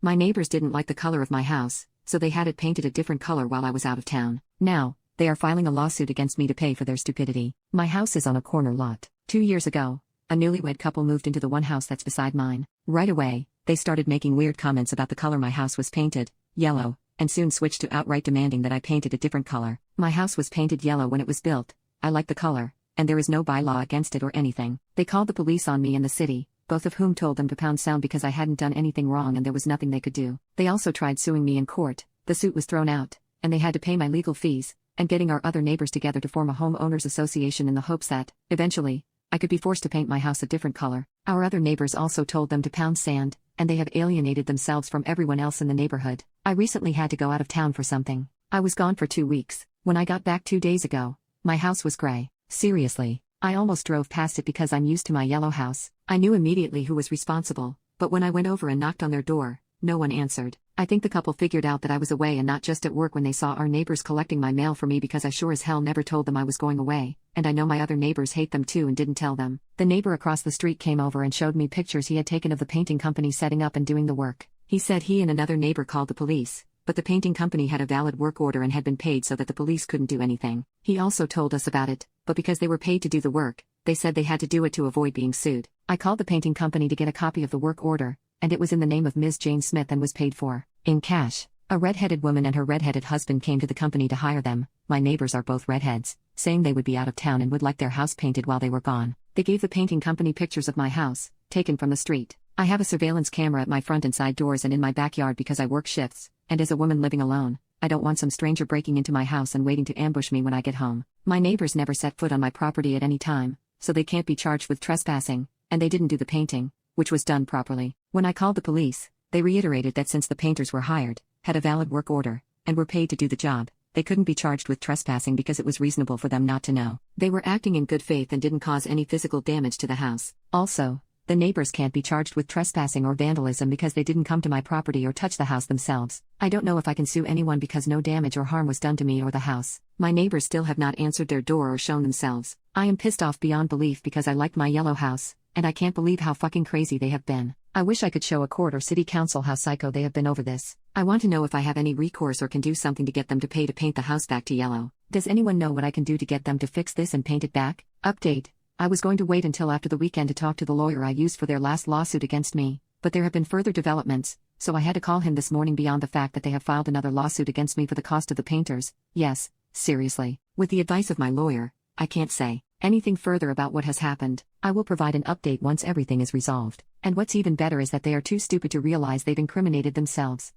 My neighbors didn't like the color of my house, so they had it painted a different color while I was out of town. Now, they are filing a lawsuit against me to pay for their stupidity. My house is on a corner lot. 2 years ago, a newlywed couple moved into the one house that's beside mine. Right away, they started making weird comments about the color my house was painted, yellow, and soon switched to outright demanding that I paint it a different color. My house was painted yellow when it was built. I like the color, and there is no bylaw against it or anything. They called the police on me and the city, both of whom told them to pound sound because I hadn't done anything wrong and there was nothing they could do. They also tried suing me in court. The suit was thrown out, and they had to pay my legal fees, and getting our other neighbors together to form a homeowners association in the hopes that, eventually, I could be forced to paint my house a different color. Our other neighbors also told them to pound sand, and they have alienated themselves from everyone else in the neighborhood. I recently had to go out of town for something. I was gone for 2 weeks. When I got back 2 days ago, my house was gray. Seriously, I almost drove past it because I'm used to my yellow house. I knew immediately who was responsible, but when I went over and knocked on their door, no one answered. I think the couple figured out that I was away and not just at work when they saw our neighbors collecting my mail for me because I sure as hell never told them I was going away, and I know my other neighbors hate them too and didn't tell them. The neighbor across the street came over and showed me pictures he had taken of the painting company setting up and doing the work. He said he and another neighbor called the police, but the painting company had a valid work order and had been paid so that the police couldn't do anything. He also told us about it, but because they were paid to do the work, they said they had to do it to avoid being sued. I called the painting company to get a copy of the work order, and it was in the name of Ms. Jane Smith and was paid for in cash. A red-headed woman and her red-headed husband came to the company to hire them. My neighbors are both redheads, saying they would be out of town and would like their house painted while they were gone. They gave the painting company pictures of my house, taken from the street. I have a surveillance camera at my front and side doors and in my backyard because I work shifts, and as a woman living alone, I don't want some stranger breaking into my house and waiting to ambush me when I get home. My neighbors never set foot on my property at any time, so they can't be charged with trespassing, and they didn't do the painting, which was done properly. When I called the police, they reiterated that since the painters were hired, had a valid work order, and were paid to do the job, they couldn't be charged with trespassing because it was reasonable for them not to know. They were acting in good faith and didn't cause any physical damage to the house. Also, the neighbors can't be charged with trespassing or vandalism because they didn't come to my property or touch the house themselves. I don't know if I can sue anyone because no damage or harm was done to me or the house. My neighbors still have not answered their door or shown themselves. I am pissed off beyond belief because I liked my yellow house, and I can't believe how fucking crazy they have been. I wish I could show a court or city council how psycho they have been over this. I want to know if I have any recourse or can do something to get them to pay to paint the house back to yellow. Does anyone know what I can do to get them to fix this and paint it back? Update. I was going to wait until after the weekend to talk to the lawyer I used for their last lawsuit against me, but there have been further developments, so I had to call him this morning beyond the fact that they have filed another lawsuit against me for the cost of the painters. Yes, seriously. With the advice of my lawyer, I can't say anything further about what has happened. I will provide an update once everything is resolved. And what's even better is that they are too stupid to realize they've incriminated themselves.